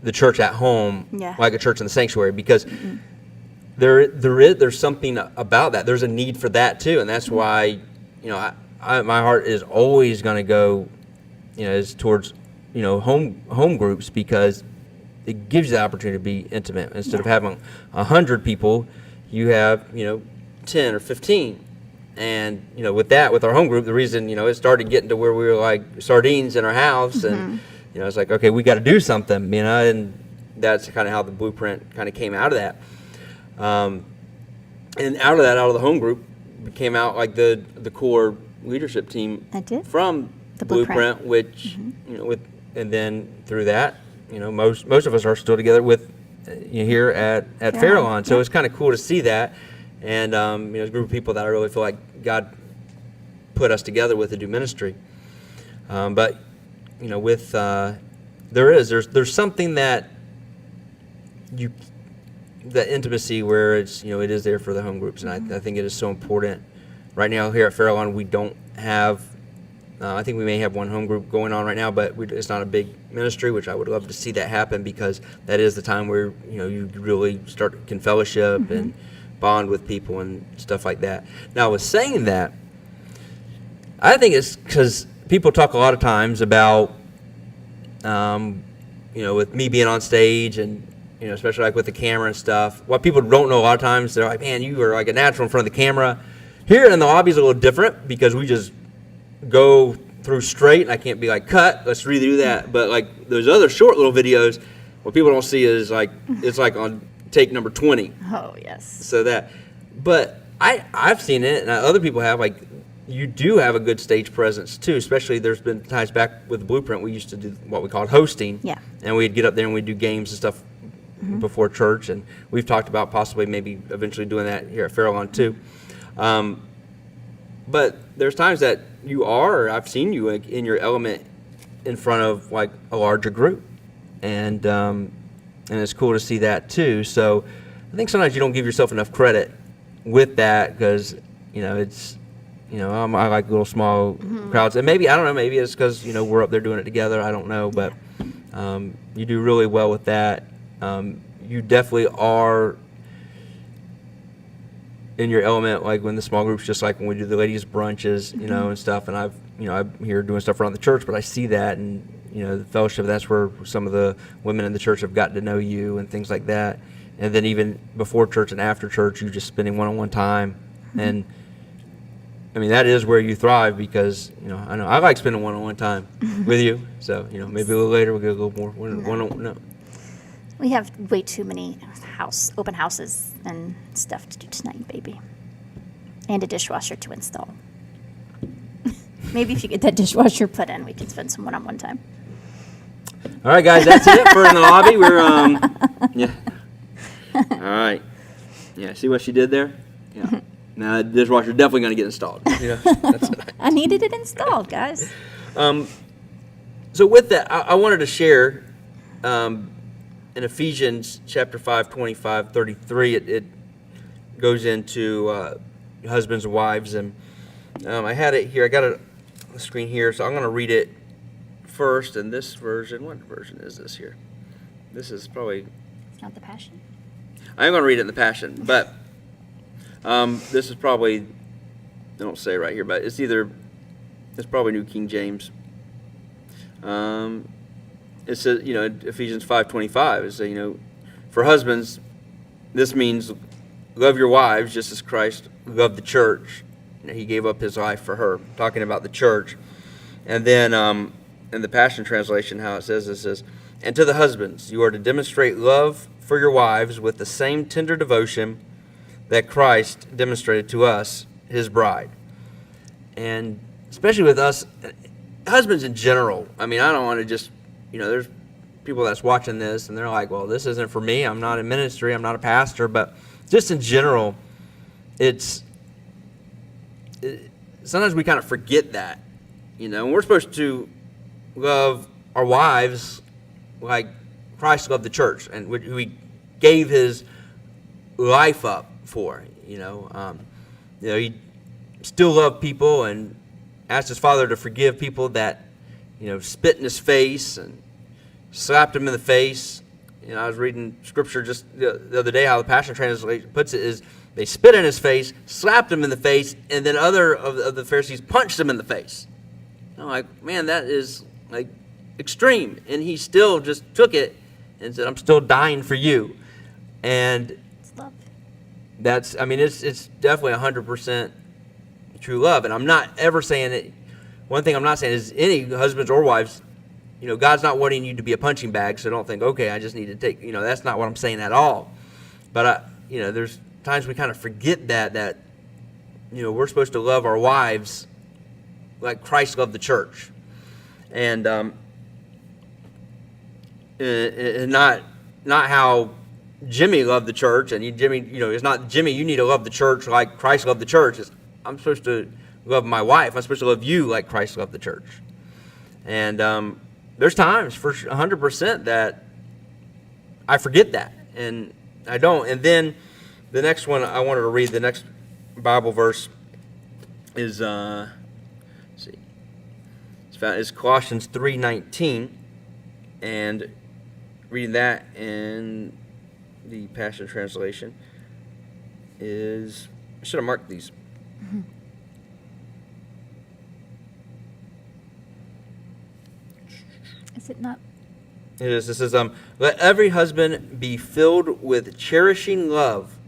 the church at home like a church in the sanctuary, because mm-hmm. there's something about that. There's a need for that too, and that's mm-hmm. why, my heart is always going to go, is towards, home groups, because it gives you the opportunity to be intimate. Instead of having 100 people, you have 10 or 15. And with our home group, the reason it started getting to where we were like sardines in our house, mm-hmm. you know, it's like, okay, we got to do something, you know, and that's kind of how the blueprint kind of came out of that. And out of the home group, came out like the core leadership team I did. from The blueprint, which you know, and then through that, you know, most of us are still together with here at Fairlawn. So yeah. it's kind of cool to see that, and you know, a group of people that I really feel like God put us together with to do ministry. But you know, with there's something that the intimacy where it's, you know, it is there for the home groups, and I think it is so important. Right now here at Fairlawn, we don't have. I think we may have one home group going on right now, but it's not a big ministry, which I would love to see that happen, because that is the time where, you know, you really can fellowship and bond with people and stuff like that. Now, with saying that, I think it's because people talk a lot of times about, you know, with me being on stage and, you know, especially like with the camera and stuff. What people don't know a lot of times, they're like, man, you are like a natural in front of the camera. Here in the lobby is a little different because we just go through straight, and I can't be like, cut, let's redo that. But like those other short little videos, what people don't see is like, it's like on take number 20. Oh, yes. So that, but I've seen it, and other people have, like, you do have a good stage presence too, especially there's been times back with the Blueprint, we used to do what we called hosting. Yeah. And we'd get up there and we'd do games and stuff before church, and we've talked about possibly maybe eventually doing that here at Fairlawn too. But there's times that I've seen you like in your element in front of like a larger group, and it's cool to see that too. So I think sometimes you don't give yourself enough credit with that, because, you know, it's, you know, I like little small crowds, and maybe, I don't know, maybe it's because, you know, we're up there doing it together, I don't know, but you do really well with that. You definitely are in your element, like when the small groups, just like when we do the ladies' brunches, you know, and stuff. And I'm here doing stuff around the church, but I see that, and, you know, the fellowship, that's where some of the women in the church have gotten to know you and things like that. And then even before church and after church, you just spending one-on-one time. And I mean, that is where you thrive, because, you know I like spending one-on-one time with you. So, you know, maybe a little later we'll get a little more one-on-one. No. We have way too many open houses and stuff to do tonight, baby. And a dishwasher to install. Maybe if you get that dishwasher put in, we can spend some one-on-one time. All right, guys, that's it for in the lobby. We're yeah. All right. Yeah, see what she did there? Yeah. Now the dishwasher definitely going to get installed. Yeah, that's it. I needed it installed, guys. So with that, I wanted to share in Ephesians chapter 5, 25, 33, it goes into husbands and wives, and I had it here. I got it on the screen here, so I'm going to read it first. And this version, what version is this here? This is probably... It's not the Passion. I'm going to read it in the Passion, but this is probably, they don't say right here, but it's probably New King James. It says, you know, Ephesians 5:25, it says, you know, for husbands, this means love your wives just as Christ loved the church. You know, he gave up his life for her, talking about the church. And then in the Passion Translation, how it says, it says, and to the husbands, you are to demonstrate love for your wives with the same tender devotion that Christ demonstrated to us, his bride. And especially with us, husbands in general, I mean, I don't want to just, you know, there's people that's watching this and they're like, well, this isn't for me. I'm not in ministry. I'm not a pastor. But just in general, sometimes we kind of forget that, you know. We're supposed to love our wives like Christ loved the church, and who he gave his life up for, you know. He still loved people and asked his Father to forgive people that, you know, spit in his face and slapped him in the face. You know, I was reading scripture just the other day, how the Passion Translation puts it is, they spit in his face, slapped him in the face, and then other of the Pharisees punched him in the face. I'm like, man, that is like extreme. And he still just took it and said, I'm still dying for you. And It's love. that's, I mean, it's definitely 100% true love. And I'm not ever saying it. One thing I'm not saying is any husbands or wives God's not wanting you to be a punching bag, so don't think, okay, I just need to take, that's not what I'm saying at all. But, there's times we kind of forget that, we're supposed to love our wives like Christ loved the church. And not how Jimmy loved the church, and it's not Jimmy, you need to love the church like Christ loved the church. I'm supposed to love my wife. I'm supposed to love you like Christ loved the church. And there's times for 100% that I forget that, and I don't. And then the next one I wanted to read, the next Bible verse is it's Colossians 3:19, and reading that in the Passion Translation is, I should have marked these. Mm-hmm. Is it not? It is. This is let every husband be filled with cherishing love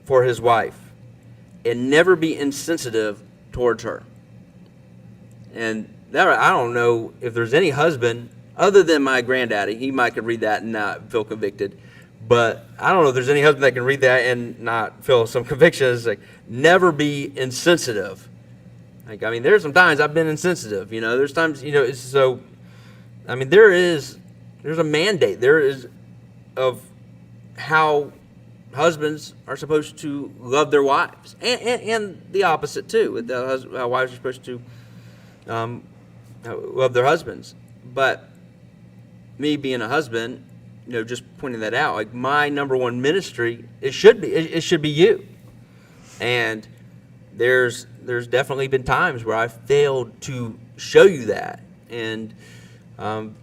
for his wife, and never be insensitive towards her. And that, I don't know if there's any husband other than my granddaddy. He might could read that and not feel convicted. But I don't know if there's any husband that can read that and not feel some conviction. It's like, never be insensitive. Like, I mean, there's some times I've been insensitive. There's times, it's so. I mean, there's a mandate. There is of how husbands are supposed to love their wives, and the opposite too. How wives are supposed to love their husbands. But me being a husband, just pointing that out, like my number one ministry, it should be you. And there's definitely been times where I failed to show you that, and I've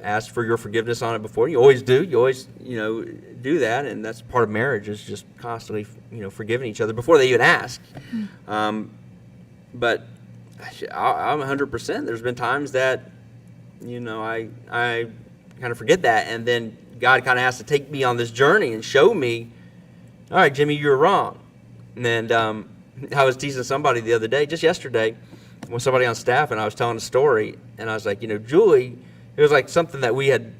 asked for your forgiveness on it before. You always do. You always do that, and that's part of marriage, is just constantly forgiving each other before they even ask. But I'm 100%. There's been times that I kind of forget that, and then God kind of has to take me on this journey and show me, all right, Jimmy, you're wrong. And I was teasing somebody the other day, just yesterday, with somebody on staff, and I was telling a story, and I was like, Julie, it was like something that we had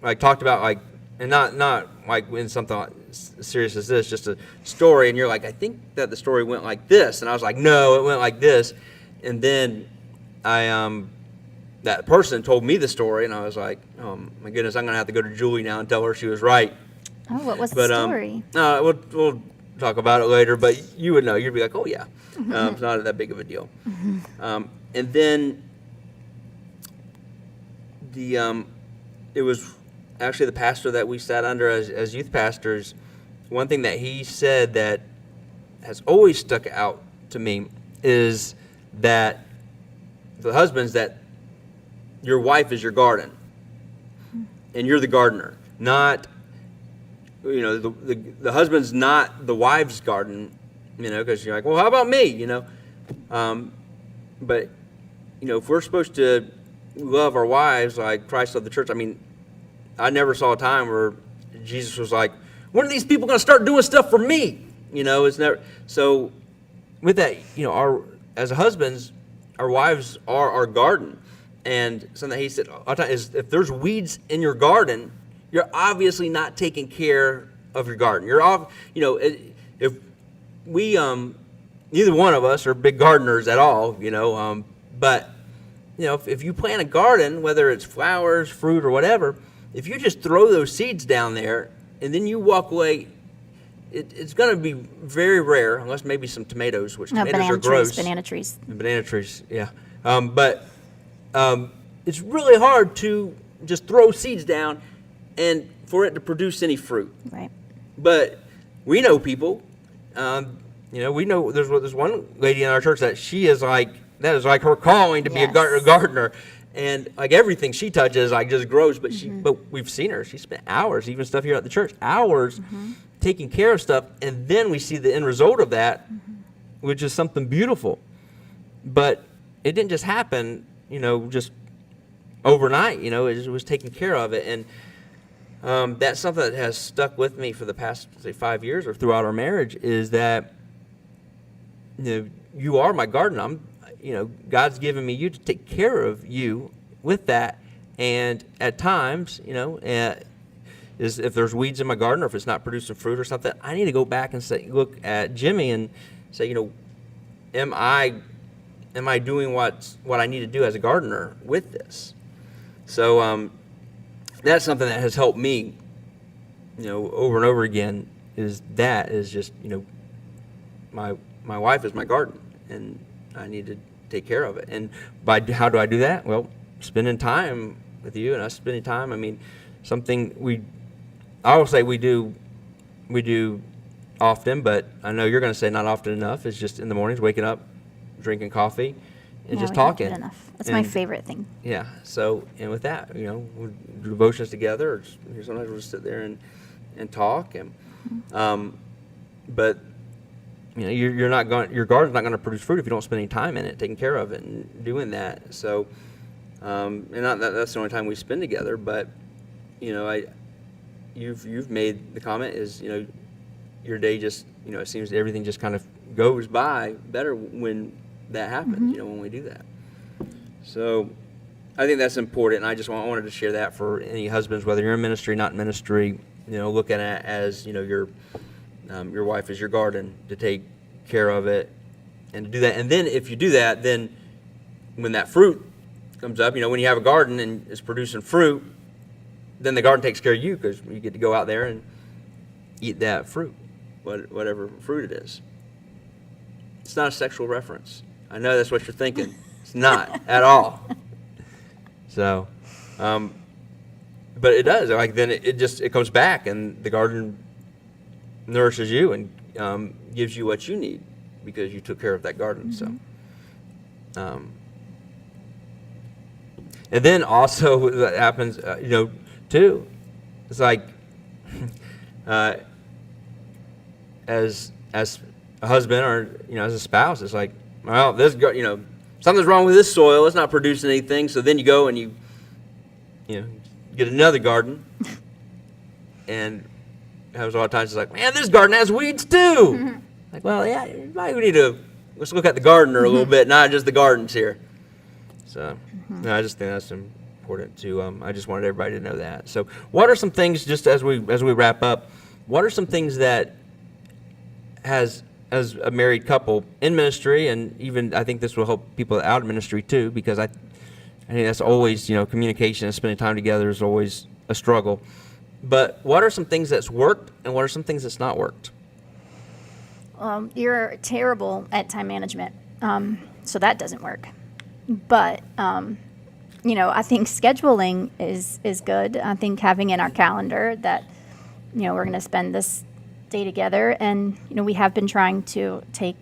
like talked about, like, and not like in something like serious as this, just a story, and you're like, I think that the story went like this, and I was like, no, it went like this, and then that person told me the story, and I was like, oh my goodness, I'm gonna have to go to Julie now and tell her she was right. Oh, what was the story? We'll talk about it later, but you would know. You'd be like, oh yeah, it's not that big of a deal. And then it was actually the pastor that we sat under as youth pastors. One thing that he said that has always stuck out to me is that the husbands, that your wife is your garden, and you're the gardener, not. The husband's not the wife's garden, because you're like, well, how about me, but, if we're supposed to love our wives like Christ loved the church, I mean, I never saw a time where Jesus was like, when are these people going to start doing stuff for me? It's never. So with that, as husbands, our wives are our garden. And something that he said all the time is, if there's weeds in your garden, you're obviously not taking care of your garden. You're off, if we, neither one of us are big gardeners at all, but, if you plant a garden, whether it's flowers, fruit, or whatever, if you just throw those seeds down there and then you walk away, it's going to be very rare, unless maybe some tomatoes, which tomatoes are gross. Banana trees. Banana trees, yeah. But it's really hard to just throw seeds down and for it to produce any fruit. Right. But we know people, we know there's one lady in our church that that is like her calling to be a gardener. And like everything she touches like just grows, but but we've seen her. She spent hours, even stuff here at the church, hours taking care of stuff, and then we see the end result of that, which is something beautiful. But it didn't just happen, just overnight, it was taking care of it. And that's something that has stuck with me for the past, say, 5 years or throughout our marriage, is that, you are my garden. God's given me you to take care of you with that. And at times, is if there's weeds in my garden or if it's not producing fruit or something, I need to go back and look at Jimmy and say, am I doing what I need to do as a gardener with this? So that's something that has helped me, over and over again. Is just my wife is my garden, and I need to take care of it. And how do I do that? Well, spending time with you and us spending time. I mean, something I will say we do often, but I know you're going to say not often enough. It's just in the mornings, waking up, drinking coffee, and just we don't do talking. it enough. That's my favorite thing. Yeah. So, and with that, we do devotions together. Or sometimes we'll just sit there and talk. And but your garden's not going to produce fruit if you don't spend any time in it, taking care of it, and doing that. So, and not that's the only time we spend together. But you've made the comment is your day just it seems everything just kind of goes by better when that happens. When we do that. So I think that's important. And I wanted to share that for any husbands, whether you're in ministry, not in ministry. Looking at it as your wife is your garden, to take care of it and to do that. And then if you do that, then when that fruit comes up, when you have a garden and it's producing fruit, then the garden takes care of you because you get to go out there and eat that fruit, whatever fruit it is. It's not a sexual reference. I know that's what you're thinking. It's not at all. So, but it does. Then it comes back, and the garden nourishes you and gives you what you need because you took care of that garden. So, and then also that happens, too. It's like as a husband or as a spouse, it's like, well, something's wrong with this soil. It's not producing anything. So then you go and you get another garden, and happens a lot of times. It's like, man, this garden has weeds too. Like, well, yeah, let's look at the gardener a little bit, not just the gardens here. So, I just think that's important too. I just wanted everybody to know that. So, what are some things, just as we wrap up, what are some things that as a married couple in ministry, and even I think this will help people out of ministry too, because I think that's always, communication and spending time together is always a struggle. But what are some things that's worked, and what are some things that's not worked? You're terrible at time management, so that doesn't work. But I think scheduling is good. I think having in our calendar that we're going to spend this day together, and we have been trying to take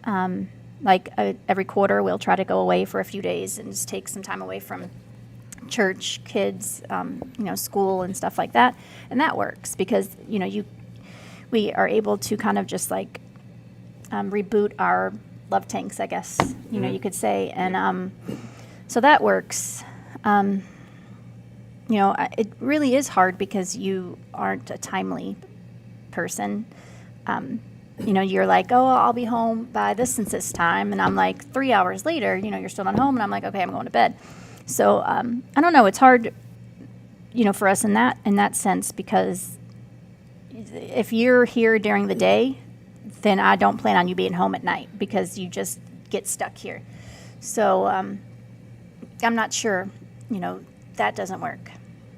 every quarter we'll try to go away for a few days and just take some time away from church, kids, school and stuff like that. And that works because, we are able to kind of just reboot our love tanks, I guess, you could say. And so that works. It really is hard because you aren't a timely person. You're like, oh, I'll be home by this and this time. And I'm like, 3 hours later, you're still not home. And I'm like, okay, I'm going to bed. So I don't know. It's hard, for us in that sense, because if you're here during the day, then I don't plan on you being home at night because you just get stuck here. So I'm not sure, that doesn't work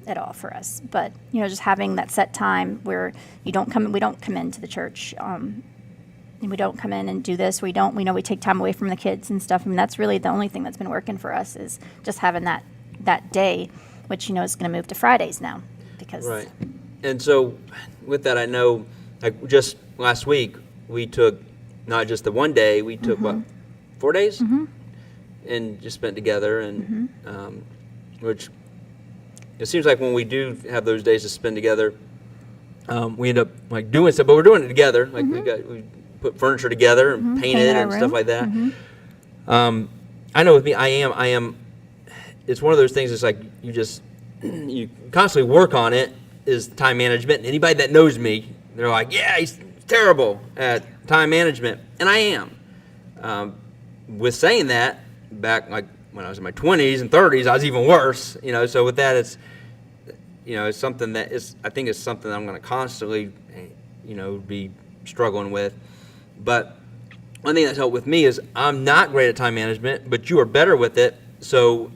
at all for us. But, just having that set time where we don't come into the church, and we don't come in and do this. We take time away from the kids and stuff. I mean, that's really the only thing that's been working for us is just having that day, which, is going to move to Fridays now because. Right. And so with that, I know just last week we took not just the one day, we took 4 days and just spent together and which it seems like when we do have those days to spend together, we end up doing stuff, but we're doing it together. We put furniture together and painted and stuff like that. I know with me, I am. It's one of those things. It's like you constantly work on it. Is time management. And anybody that knows me, they're like, yeah, he's terrible at time management, and I am. with saying that, back like when I was in my 20s and 30s, I was even worse. So with that, it's it's something that I think it's something that I'm going to constantly, be struggling with. But one thing that's helped with me is I'm not great at time management, but you are better with it. So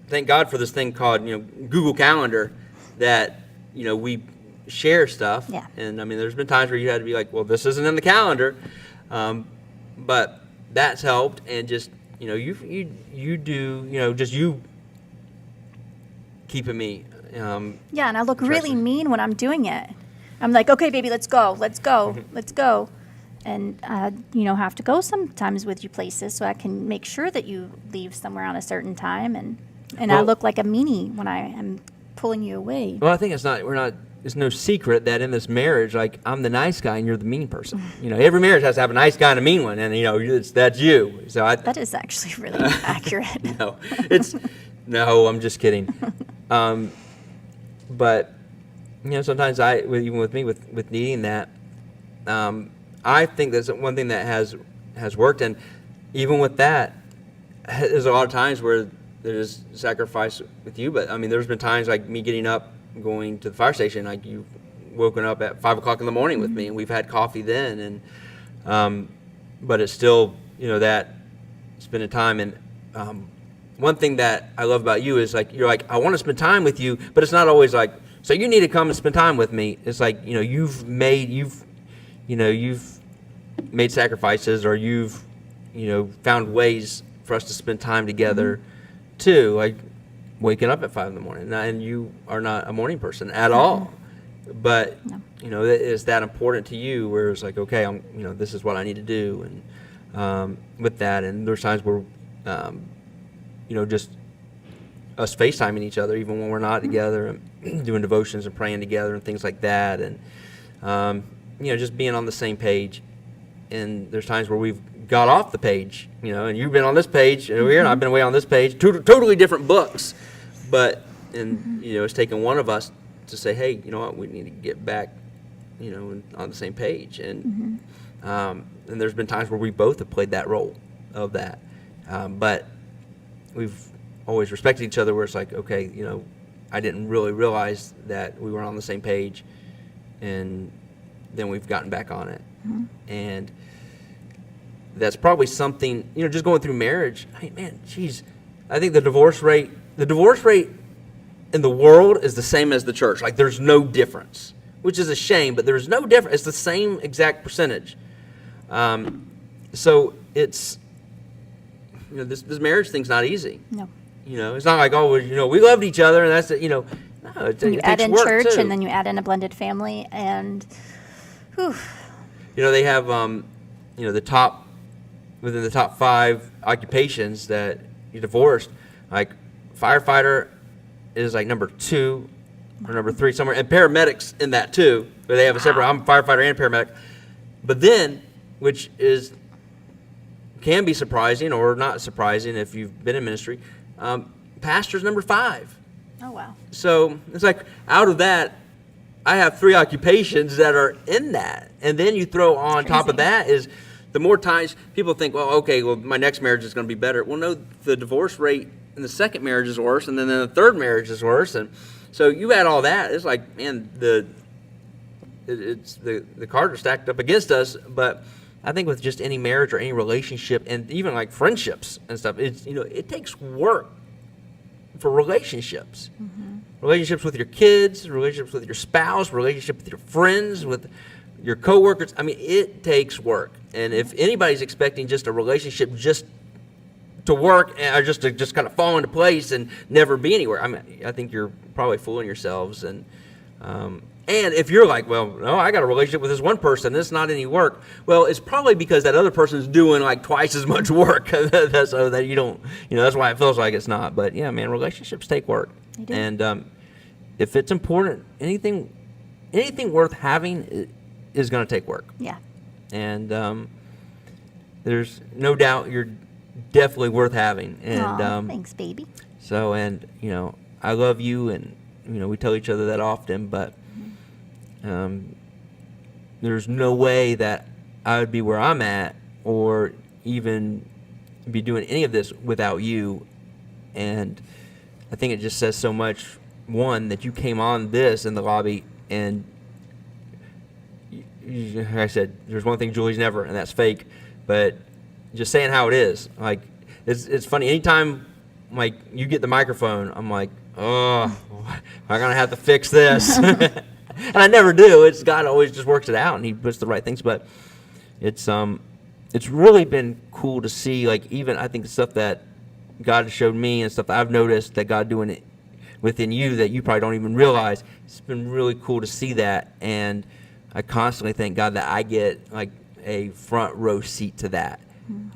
thank God for this thing called, Google Calendar that, we share stuff. Yeah. And I mean, there's been times where you had to be like, well, this isn't in the calendar. But that's helped. And just, you do, just you keeping me. Yeah, and I look really mean when I'm doing it. I'm like, okay, baby, let's go. And have to go sometimes with you places so I can make sure that you leave somewhere on a certain time. And I look like a meanie when I am pulling you away. Well, I think it's no secret that in this marriage, like, I'm the nice guy and you're the mean person. Every marriage has to have a nice guy and a mean one, and that's you. So that is actually really accurate. No, I'm just kidding. But sometimes even with me with needing that, I think that's one thing that has worked. And even with that, there's a lot of times where there's sacrifice with you. But I mean, there's been times like me getting up, going to the fire station, like you've woken up at 5 o'clock in the morning with me, and we've had coffee then. And but it's still that spending time. And one thing that I love about you is like you're like, I want to spend time with you, but it's not always like, so you need to come and spend time with me. It's like you've made sacrifices, or you've found ways for us to spend time together too, like waking up at 5 in the morning. And you are not a morning person at all, but is that important to you, where it's like, okay, I'm this is what I need to do. And with that, and there's times where just us FaceTiming each other even when we're not together, and doing devotions and praying together and things like that. And just being on the same page. And there's times where we've got off the page, and you've been on this page over here, and I've been away on this page, totally different books. But, it's taken one of us to say, hey, you know what, we need to get back, on the same page. And and there's been times where we both have played that role of that. But we've always respected each other, where it's like, okay, I didn't really realize that we were on the same page. And then we've gotten back on it. And that's probably something, just going through marriage. Hey, man, geez, I think the divorce rate in the world is the same as the church. Like, there's no difference, which is a shame, but there's no difference. It's the same exact percentage. So it's, this marriage thing's not easy. No. It's not like, oh, we loved each other and that's it, no. You add in church too. And then you add in a blended family, and whew. They have, within the top 5 occupations that you divorced, like firefighter is like number 2 or number 3 somewhere, and paramedics in that too. But they have a separate. I'm a firefighter and paramedic. But then, which can be surprising or not surprising if you've been in ministry, pastor's number 5. Oh wow! So it's like, out of that, I have 3 occupations that are in that, and then you throw on top of that is the more times people think, well, okay, well, my next marriage is going to be better. Well, no, the divorce rate in the second marriage is worse, and then the third marriage is worse, and so you add all that. It's like, man, the cards are stacked up against us. But I think with just any marriage or any relationship, and even like friendships and stuff, it's it takes work for relationships. Relationships with your kids, relationships with your spouse, relationship with your friends, with your coworkers. I mean, it takes work. And if anybody's expecting just a relationship just to work, or just to kind of fall into place and never be anywhere, I think you're probably fooling yourselves. And if you're like, well, no, I got a relationship with this one person, it's not any work. Well, it's probably because that other person's doing like twice as much work, so that you don't, that's why it feels like it's not. But yeah, man, relationships take work. They do. And if it's important, anything worth having is going to take work. Yeah. And there's no doubt you're definitely worth having. And thanks, baby. So, and I love you, and we tell each other that often, but there's no way that I would be where I'm at, or even be doing any of this without you. And I think it just says so much, one, that you came on this in the lobby, and like I said, there's one thing Julie's never, and that's fake, but just saying how it is. Like, it's funny, anytime, like, you get the microphone, I'm like, oh, am I going to have to fix this? And I never do. It's God always just works it out, and he puts the right things, but it's really been cool to see, like, even I think the stuff that God has showed me and stuff that I've noticed that God doing it within you that you probably don't even realize. It's been really cool to see that, and I constantly thank God that I get like a front row seat to that.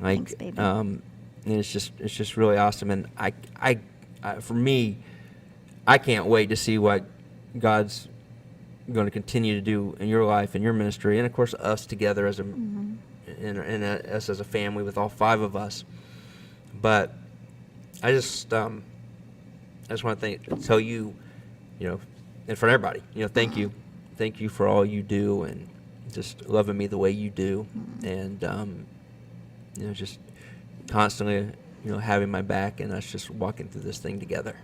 Like, Thanks, baby. And it's just really awesome, and I for me, I can't wait to see what God's going to continue to do in your life and your ministry, and of course us together as a us as a family with all 5 of us. But I just want to tell you, and for everybody, thank you for all you do, and just loving me the way you do, and just constantly having my back, and us just walking through this thing together.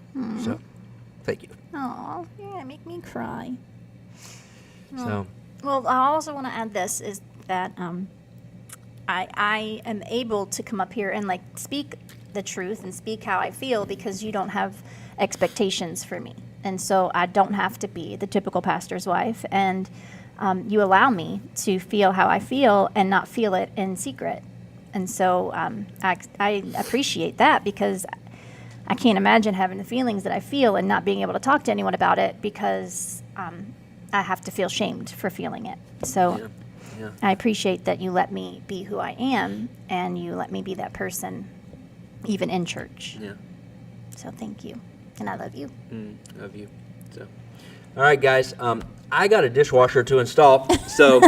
So thank you. Oh, yeah, make me cry. So Well, I also want to add this is that I am able to come up here and like speak the truth and speak how I feel because you don't have expectations for me. And so I don't have to be the typical pastor's wife. And you allow me to feel how I feel and not feel it in secret. And so I appreciate that because I can't imagine having the feelings that I feel and not being able to talk to anyone about it because I have to feel shamed for feeling it. So yeah. I appreciate that you let me be who I am and you let me be that person even in church. Yeah. So thank you. And I love you. Love you. So, all right, guys. I got a dishwasher to install, so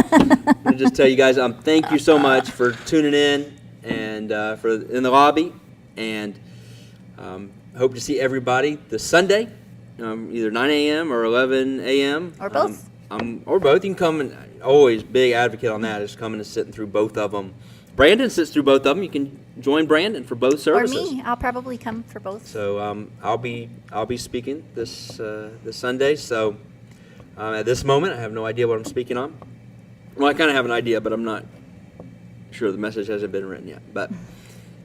I'll just tell you guys, thank you so much for tuning in and for in the lobby, and hope to see everybody this Sunday, either 9 a.m. or 11 a.m. Or both. Or both. You can come, and always big advocate on that is coming and sitting through both of them. Brandon sits through both of them. You can join Brandon for both services. Or me. I'll probably come for both. So I'll be speaking this Sunday. So at this moment, I have no idea what I'm speaking on. Well, I kind of have an idea, but I'm not sure. The message hasn't been written yet. But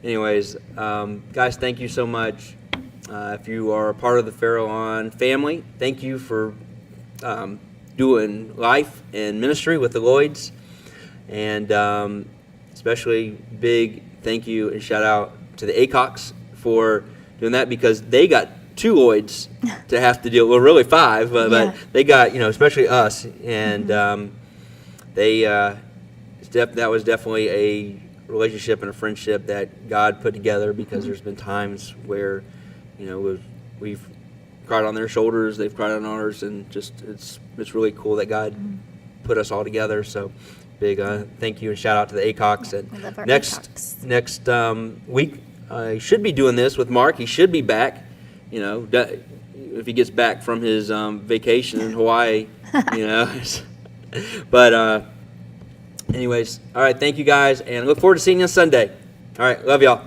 anyways, guys, thank you so much. If you are a part of the Farallon family, thank you for doing life and ministry with the Lloyds, and especially big thank you and shout out to the Aycocks for doing that because they got 2 Lloyds to have to deal. Well, really 5, but they got especially us, and that was definitely a relationship and a friendship that God put together because there's been times where we've cried on their shoulders, they've cried on ours, and just it's really cool that God put us all together. So big thank you and shout out to the Aycocks. And We love our next week I should be doing this with Mark. He should be back, if he gets back from his vacation in Hawaii, But anyways, all right, thank you guys, and look forward to seeing you on Sunday. All right, love y'all.